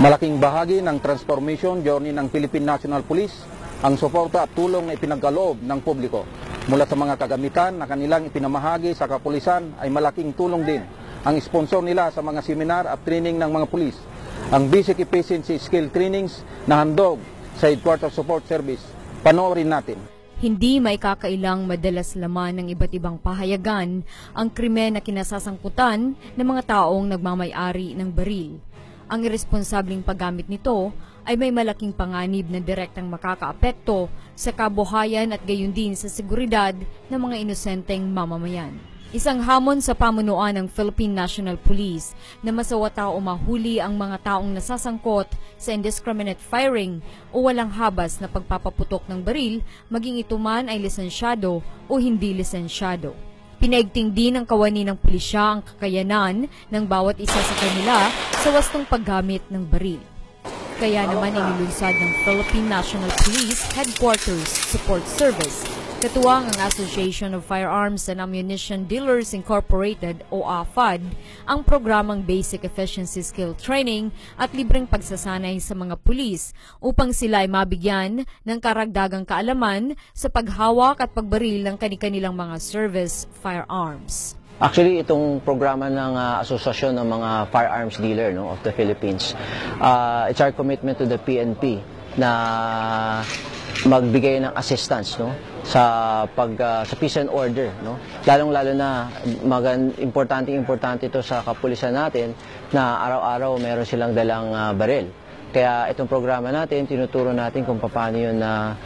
Malaking bahagi ng transformation journey ng Philippine National Police ang suporta at tulong na ipinagkaloob ng publiko. Mula sa mga kagamitan na kanilang ipinamahagi sa kapulisan ay malaking tulong din ang sponsor nila sa mga seminar at training ng mga pulis. Ang Basic Efficiency Skill Trainings na handog sa Headquarters Support Service. Panoorin natin. Hindi may kakailang madalas laman ng iba't ibang pahayagan ang krimen na kinasasangkutan ng mga taong nagmamay-ari ng baril. Ang irresponsabling paggamit nito ay may malaking panganib na direktang makakaapekto sa kabuhayan at gayon din sa seguridad ng mga inosenteng mamamayan. Isang hamon sa pamunuan ng Philippine National Police na masawata o mahuli ang mga taong nasasangkot sa indiscriminate firing o walang habas na pagpapaputok ng baril, maging ito man ay lisensyado o hindi lisensyado. Pinaigting din ng kawani ng pulisya ang kakayanan ng bawat isa sa kanila sa wastong paggamit ng baril. Kaya naman inilunsad ng Philippine National Police Headquarters Support Service, katuwang ang Association of Firearms and Ammunition Dealers Incorporated o AFAD, ang programang Basic Efficiency Skill Training at libreng pagsasanay sa mga pulis upang sila ay mabigyan ng karagdagang kaalaman sa paghawak at pagbaril ng kani-kanilang mga service firearms. Actually, itong programa ng Asosasyon ng mga Firearms Dealer of the Philippines, it's our commitment to the PNP na magbigay ng assistance sa peace and order, lalong-lalo na importante ito sa kapulisan natin na araw-araw meron silang dalang baril. Kaya itong programa natin, tinuturo natin kung paano yun na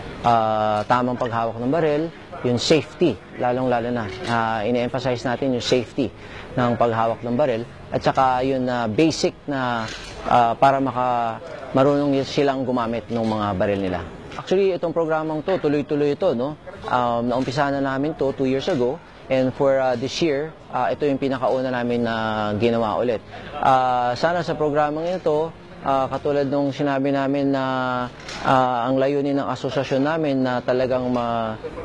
tamang paghawak ng baril, yung safety, lalong-lalo na. Ine-emphasize natin yung safety ng paghawak ng baril at saka yun basic na para marunong silang gumamit ng mga baril nila. Actually, itong programang to, tuloy-tuloy ito, Naumpisa na namin to 2 years ago. And for this year, ito yung pinakauna namin na ginawa ulit. Sana sa programang ito, katulad nung sinabi namin na ang layunin ng asosasyon namin na talagang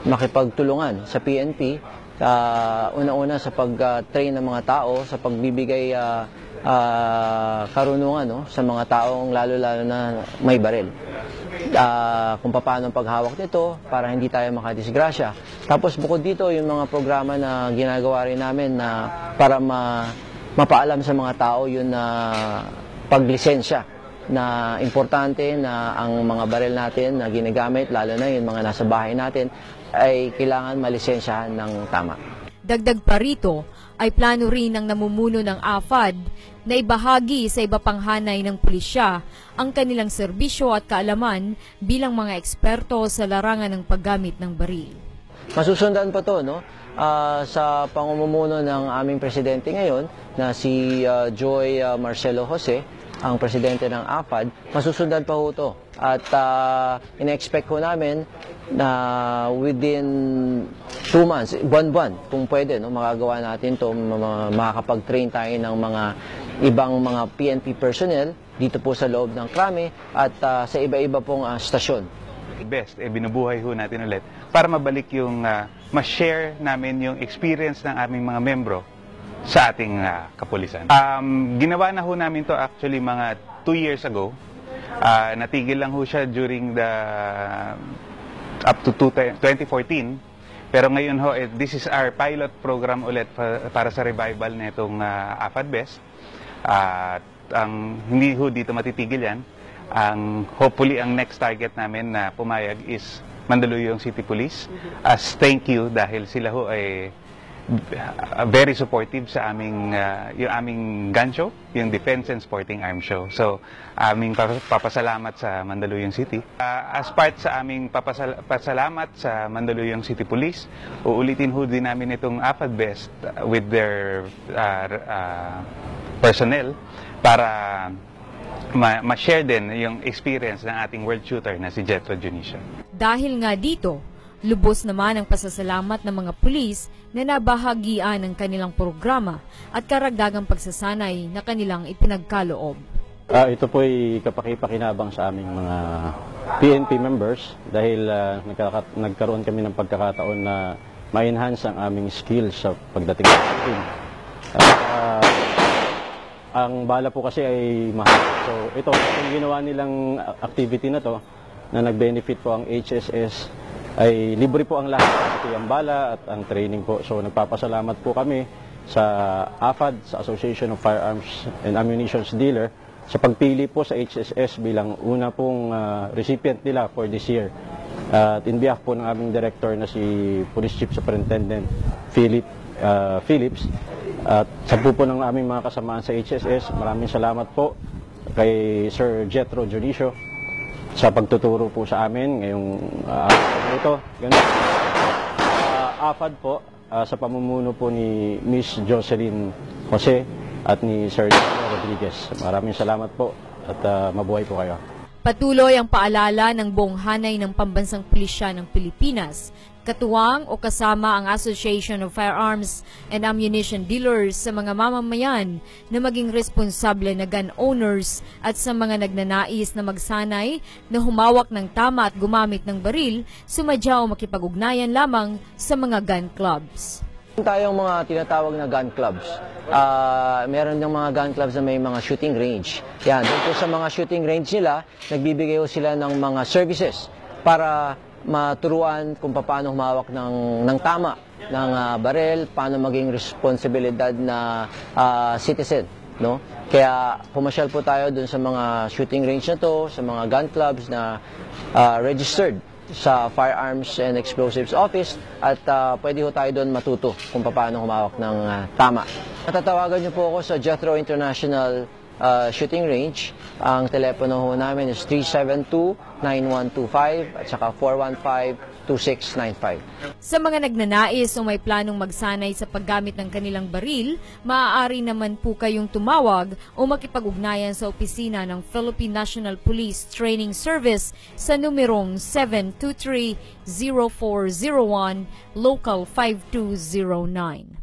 makipagtulungan sa PNP, una-una sa pag-train ng mga tao, sa pagbibigay karunungan sa mga taong lalo-lalo na may baril. Kung paano ang paghawak nito para hindi tayo makadisgrasya. Tapos bukod dito, yung mga programa na ginagawa rin namin na para mapaalam sa mga tao yun na paglisensya na importante na ang mga baril natin na ginagamit, lalo na yung mga nasa bahay natin, ay kailangan malisensyahan ng tama. Dagdag pa rito ay plano rin ng namumuno ng AFAD na ibahagi sa iba pang hanay ng pulisya ang kanilang serbisyo at kaalaman bilang mga eksperto sa larangan ng paggamit ng baril. Masusundan pa to sa pangumumuno ng aming presidente ngayon na si Joy Marcelo Jose, ang presidente ng AFAD. Masusundan pa ho ito at ina-expect ko namin na within 2 months, buwan-buwan, kung pwede, makagawa natin to, makakapag-train tayo ng mga ibang mga PNP personnel dito po sa loob ng Krame at sa iba-iba pong stasyon. Best, binubuhay ho natin ulit para mabalik yung ma-share namin yung experience ng aming mga membro sa ating kapulisan. Ginawa na ho namin to actually mga 2 years ago. Natigil lang ho siya during the up to 2014. Pero ngayon ho, this is our pilot program ulit para sa revival na itong AFAD Best. Hindi ho dito matitigil yan. Hopefully, ang next target namin na pumayag is Mandaluyong City Police. As thank you dahil sila ho ay very supportive sa yung aming gun show, yung Defense and Sporting Arms Show. So, aming papasalamat sa Mandaluyong City. As part sa aming papasalamat sa Mandaluyong City Police, uulitin ho din namin itong AFAD Best with their personnel para ma-share din yung experience ng ating world shooter na si Jetro Junicio. Dahil nga dito, lubos naman ang pasasalamat ng mga pulis na nabahagian ng kanilang programa at karagdagang pagsasanay na kanilang ipinagkaloob. Ito po ay kapaki-pakinabang sa aming mga PNP members dahil nagkaroon kami ng pagkakataon na ma-enhance ang aming skills sa pagdating sa team. ang bala po kasi ay mahal. So ito, yung ginawa nilang activity na to, na nag-benefit po ang HSS, ay libre po ang lahat, pati ang bala at ang training po. So nagpapasalamat po kami sa AFAD, sa Association of Firearms and Ammunition Dealer, sa pagpili po sa HSS bilang una pong recipient nila for this year. At in behalf po ng aming director na si Police Chief Superintendent Phillips, at sa po ng aming mga kasamaan sa HSS, maraming salamat po kay Sir Jetro Junicio sa pagtuturo po sa amin ngayong ito. AFAD po, sa pamumuno po ni Miss Jocelyn Jose at ni Sir Rodriguez. Maraming salamat po at mabuhay po kayo. Patuloy ang paalala ng buong hanay ng Pambansang Pulisya ng Pilipinas, katuwang o kasama ang Association of Firearms and Ammunition Dealers sa mga mamamayan na maging responsable na gun owners at sa mga nagnanais na magsanay na humawak ng tama at gumamit ng baril, sumadya o makipag-ugnayan lamang sa mga gun clubs. Tayong mga tinatawag na gun clubs. Meron ng mga gun clubs na may mga shooting range. Yan, doon po sa mga shooting range nila, nagbibigay po sila ng mga services para maturuan kung paano humawak ng tama ng barel, paano maging responsibilidad na citizen, no? Kaya pumasyal po tayo doon sa mga shooting range na to, sa mga gun clubs na registered sa Firearms and Explosives Office at pwede ho tayo doon matuto kung paano humawak ng tama. Natatawagan niyo po ako sa Jethro International Shooting Range. Ang telepono ho namin is 372-9125 at saka 415-2695. Sa mga nagnanais o may planong magsanay sa paggamit ng kanilang baril, maaari naman po kayong tumawag o makipag-ugnayan sa opisina ng Philippine National Police Training Service sa numerong 723-0401, Local 5209.